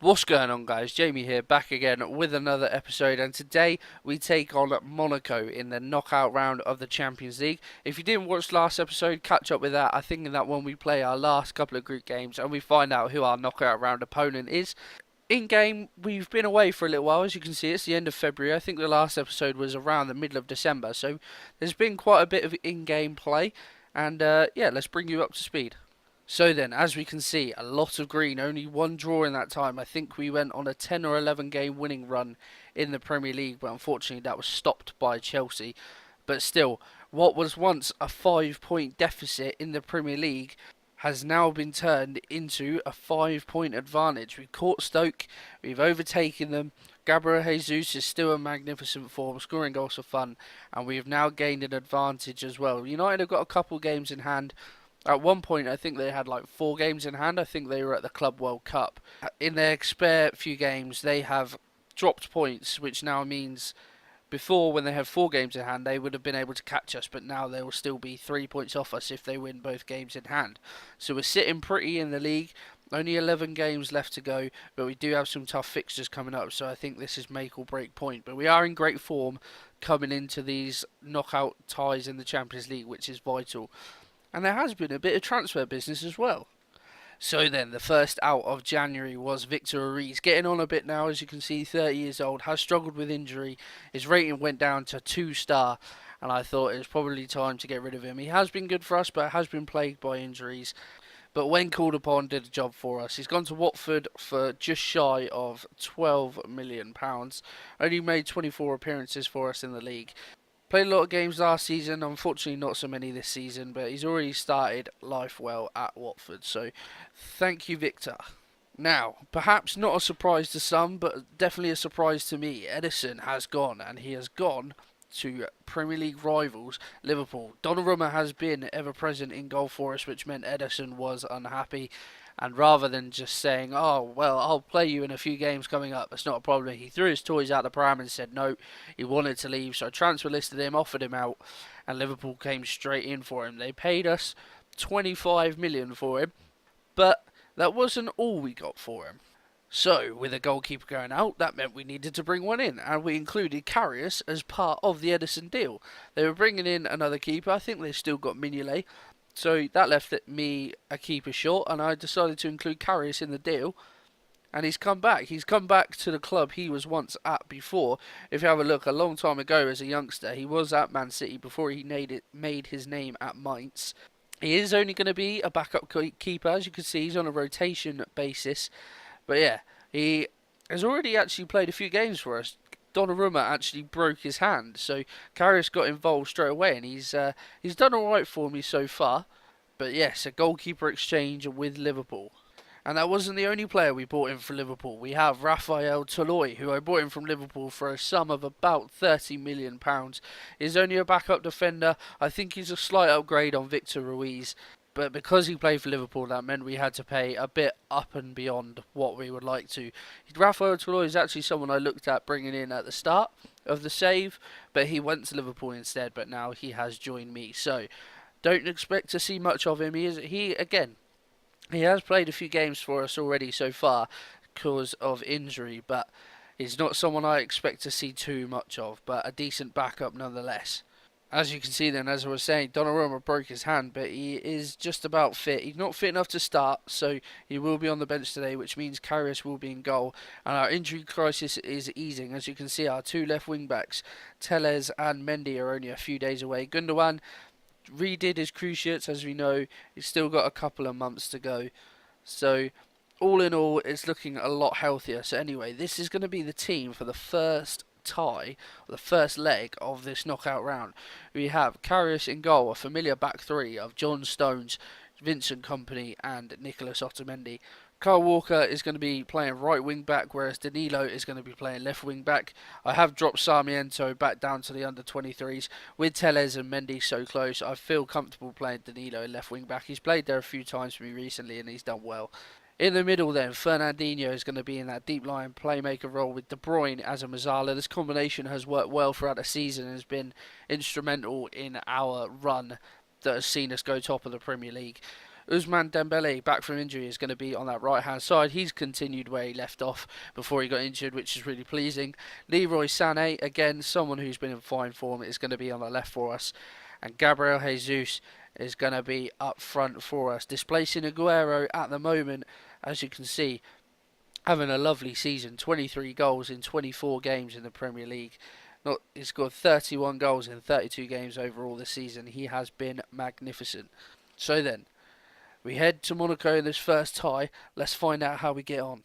What's going on, guys? Jamie here, back again with another episode, and today we take on Monaco in the knockout round of the Champions League. If you didn't watch last episode, catch up with that. I think in that one we play our last couple of group games and we find out who our knockout round opponent is. In game, we've been away for a little while. As you can see, it's the end of February. I think the last episode was around the middle of December, so there's been quite a bit of in-game play, and yeah, let's bring you up to speed. So then, as we can see, a lot of green, only one draw in that time. I think we went on a 10 or 11 game winning run in the Premier League, but unfortunately that was stopped by Chelsea. But still, what was once a 5-point deficit in the Premier League has now been turned into a 5-point advantage. We've caught Stoke, we've overtaken them. Gabriel Jesus is still in magnificent form, scoring goals for fun, and we have now gained an advantage as well. United have got a couple games in hand. At one point, I think they had like 4 games in hand. I think they were at the Club World Cup. In their spare few games, they have dropped points, which now means before, when they had 4 games in hand, they would have been able to catch us, but now they will still be 3 points off us if they win both games in hand. So we're sitting pretty in the league. Only 11 games left to go, but we do have some tough fixtures coming up, so I think this is make or break point. But we are in great form coming into these knockout ties in the Champions League, which is vital. And there has been a bit of transfer business as well. So then, the first out of January was Victor Ruiz. Getting on a bit now, as you can see, 30 years old, has struggled with injury. His rating went down to 2-star, and I thought it was probably time to get rid of him. He has been good for us, but has been plagued by injuries. But when called upon, did a job for us. He's gone to Watford for just shy of £12 million. Only made 24 appearances for us in the league. Played a lot of games last season, unfortunately not so many this season, but he's already started life well at Watford, so thank you, Victor. Now, perhaps not a surprise to some, but definitely a surprise to me, Ederson has gone, and he has gone to Premier League rivals Liverpool. Donnarumma has been ever present in goal for us, which meant Ederson was unhappy. And rather than just saying, oh, well, I'll play you in a few games coming up, that's not a problem, he threw his toys out the pram and said no, he wanted to leave. So I transfer listed him, offered him out, and Liverpool came straight in for him. They paid us 25 million for him, but that wasn't all we got for him. So, with a goalkeeper going out, that meant we needed to bring one in, and we included Karius as part of the Ederson deal. They were bringing in another keeper. I think they've still got Mignolet. So that left me a keeper short, and I decided to include Karius in the deal. And he's come back. He's come back to the club he was once at before. If you have a look, a long time ago as a youngster, he was at Man City before he made his name at Mainz. He is only going to be a backup keeper. As you can see, he's on a rotation basis. But yeah, he has already actually played a few games for us. Donnarumma actually broke his hand, so Karius got involved straight away, and he's done alright for me so far. But yes, a goalkeeper exchange with Liverpool. And that wasn't the only player we bought in for Liverpool. We have Raphael Toloi, who I bought in from Liverpool for a sum of about £30 million. He's only a backup defender. I think he's a slight upgrade on Victor Ruiz. But because he played for Liverpool, that meant we had to pay a bit up and beyond what we would like to. Raphael Toloi is actually someone I looked at bringing in at the start of the save, but he went to Liverpool instead, but now he has joined me. So, don't expect to see much of him. He has played a few games for us already so far because of injury, but he's not someone I expect to see too much of, but a decent backup nonetheless. As you can see then, as I was saying, Donnarumma broke his hand, but he is just about fit. He's not fit enough to start, so he will be on the bench today, which means Karius will be in goal. And our injury crisis is easing. As you can see, our 2 left wing-backs, Telles and Mendy, are only a few days away. Gundogan redid his cruciates, as we know. He's still got a couple of months to go. So, all in all, it's looking a lot healthier. So anyway, this is going to be the team for the first tie, the first leg of this knockout round. We have Karius in goal, a familiar back 3 of John Stones, Vincent Kompany and Nicolas Otamendi. Kyle Walker is going to be playing right wing back, whereas Danilo is going to be playing left wing back. I have dropped Sarmiento back down to the under 23s. With Telles and Mendy so close, I feel comfortable playing Danilo left wing back. He's played there a few times for me recently and he's done well. In the middle then, Fernandinho is going to be in that deep line playmaker role with De Bruyne as a Mazzala. This combination has worked well throughout the season and has been instrumental in our run that has seen us go top of the Premier League. Ousmane Dembele, back from injury, is going to be on that right hand side. He's continued where he left off before he got injured, which is really pleasing. Leroy Sané, again, someone who's been in fine form, is going to be on the left for us. And Gabriel Jesus is going to be up front for us, displacing Aguero at the moment, as you can see, having a lovely season. 23 goals in 24 games in the Premier League. He's scored 31 goals in 32 games overall this season. He has been magnificent. So then, we head to Monaco in this first tie. Let's find out how we get on.